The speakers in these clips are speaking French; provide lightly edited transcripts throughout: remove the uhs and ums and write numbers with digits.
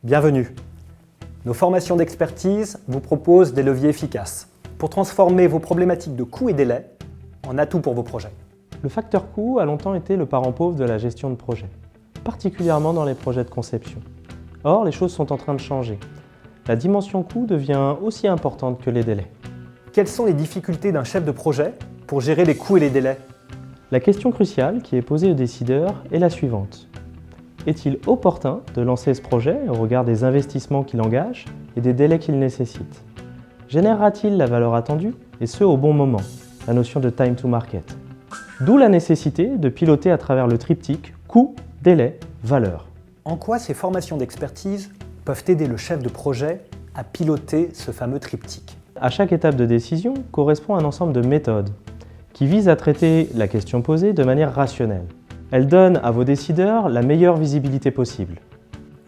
Bienvenue. Nos formations d'expertise vous proposent des leviers efficaces pour transformer vos problématiques de coûts et délais en atouts pour vos projets. Le facteur coût a longtemps été le parent pauvre de la gestion de projet, particulièrement dans les projets de conception. Or, les choses sont en train de changer. La dimension coût devient aussi importante que les délais. Quelles sont les difficultés d'un chef de projet pour gérer les coûts et les délais? La question cruciale qui est posée aux décideurs est la suivante. Est-il opportun de lancer ce projet au regard des investissements qu'il engage et des délais qu'il nécessite? Générera-t-il la valeur attendue, et ce au bon moment, la notion de time to market? D'où la nécessité de piloter à travers le triptyque coût, délai, valeur. En quoi ces formations d'expertise peuvent aider le chef de projet à piloter ce fameux triptyque? À chaque étape de décision correspond un ensemble de méthodes qui visent à traiter la question posée de manière rationnelle. Elles donnent à vos décideurs la meilleure visibilité possible.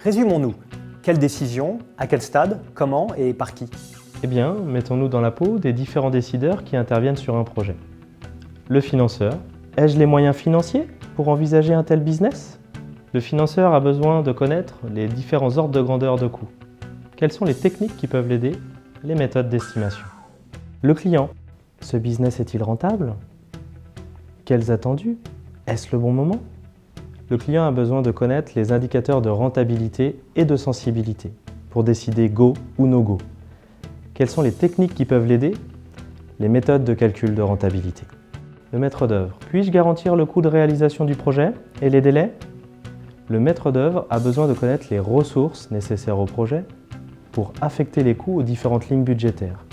Résumons-nous. Quelle décision, à quel stade, comment et par qui? Eh bien, mettons-nous dans la peau des différents décideurs qui interviennent sur un projet. Le financeur. Ai-je les moyens financiers pour envisager un tel business? Le financeur a besoin de connaître les différents ordres de grandeur de coûts. Quelles sont les techniques qui peuvent l'aider? Les méthodes d'estimation. Le client. Ce business est-il rentable? Quels attendus? Est-ce le bon moment? Le client a besoin de connaître les indicateurs de rentabilité et de sensibilité pour décider go ou no go. Quelles sont les techniques qui peuvent l'aider? Les méthodes de calcul de rentabilité. Le maître d'œuvre. Puis-je garantir le coût de réalisation du projet et les délais? Le maître d'œuvre a besoin de connaître les ressources nécessaires au projet pour affecter les coûts aux différentes lignes budgétaires.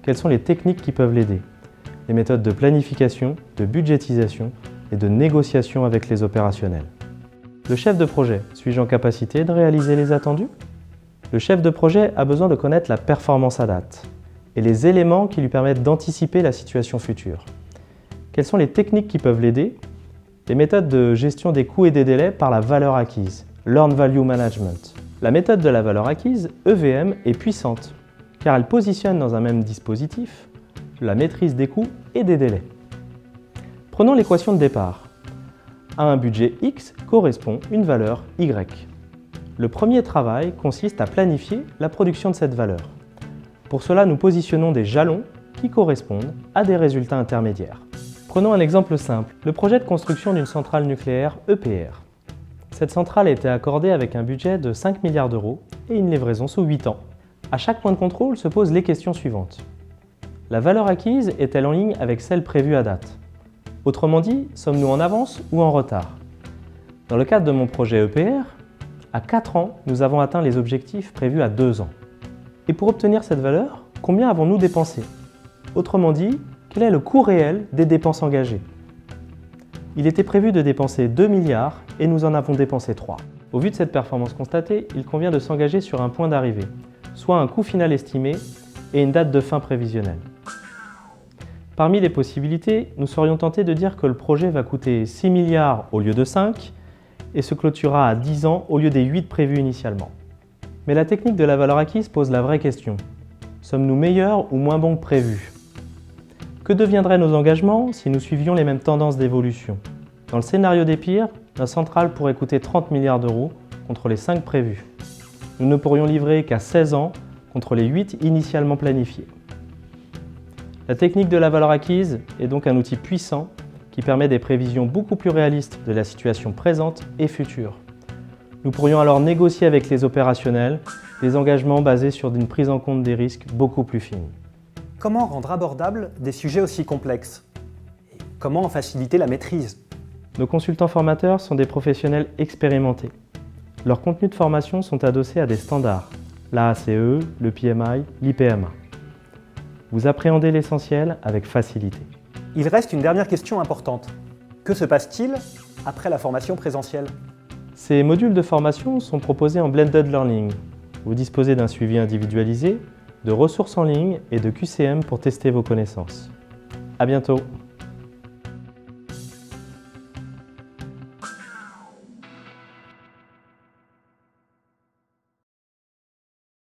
Quelles sont les techniques qui peuvent l'aider? Les méthodes de planification, de budgétisation et de négociation avec les opérationnels. Le chef de projet, suis-je en capacité de réaliser les attendus? Le chef de projet a besoin de connaître la performance à date et les éléments qui lui permettent d'anticiper la situation future. Quelles sont les techniques qui peuvent l'aider? Les méthodes de gestion des coûts et des délais par la valeur acquise, Learned Value Management. La méthode de la valeur acquise, EVM, est puissante car elle positionne dans un même dispositif la maîtrise des coûts et des délais. Prenons l'équation de départ. À un budget X correspond une valeur Y. Le premier travail consiste à planifier la production de cette valeur. Pour cela, nous positionnons des jalons qui correspondent à des résultats intermédiaires. Prenons un exemple simple, le projet de construction d'une centrale nucléaire EPR. Cette centrale a été accordée avec un budget de 5 milliards d'euros et une livraison sous 8 ans. À chaque point de contrôle se posent les questions suivantes. La valeur acquise est-elle en ligne avec celle prévue à date? Autrement dit, sommes-nous en avance ou en retard? Dans le cadre de mon projet EPR, à 4 ans, nous avons atteint les objectifs prévus à 2 ans. Et pour obtenir cette valeur, combien avons-nous dépensé? Autrement dit, quel est le coût réel des dépenses engagées? Il était prévu de dépenser 2 milliards et nous en avons dépensé 3. Au vu de cette performance constatée, il convient de s'engager sur un point d'arrivée, soit un coût final estimé et une date de fin prévisionnelle. Parmi les possibilités, nous serions tentés de dire que le projet va coûter 6 milliards au lieu de 5 et se clôturera à 10 ans au lieu des 8 prévus initialement. Mais la technique de la valeur acquise pose la vraie question. Sommes-nous meilleurs ou moins bons que prévu? Que deviendraient nos engagements si nous suivions les mêmes tendances d'évolution? Dans le scénario des pires, la centrale pourrait coûter 30 milliards d'euros contre les 5 prévus. Nous ne pourrions livrer qu'à 16 ans contre les 8 initialement planifiés. La technique de la valeur acquise est donc un outil puissant qui permet des prévisions beaucoup plus réalistes de la situation présente et future. Nous pourrions alors négocier avec les opérationnels des engagements basés sur une prise en compte des risques beaucoup plus fine. Comment rendre abordables des sujets aussi complexes? Et comment en faciliter la maîtrise? Nos consultants formateurs sont des professionnels expérimentés. Leurs contenus de formation sont adossés à des standards, l'AACE, le PMI, l'IPMA. Vous appréhendez l'essentiel avec facilité. Il reste une dernière question importante. Que se passe-t-il après la formation présentielle? Ces modules de formation sont proposés en blended learning. Vous disposez d'un suivi individualisé, de ressources en ligne et de QCM pour tester vos connaissances. À bientôt!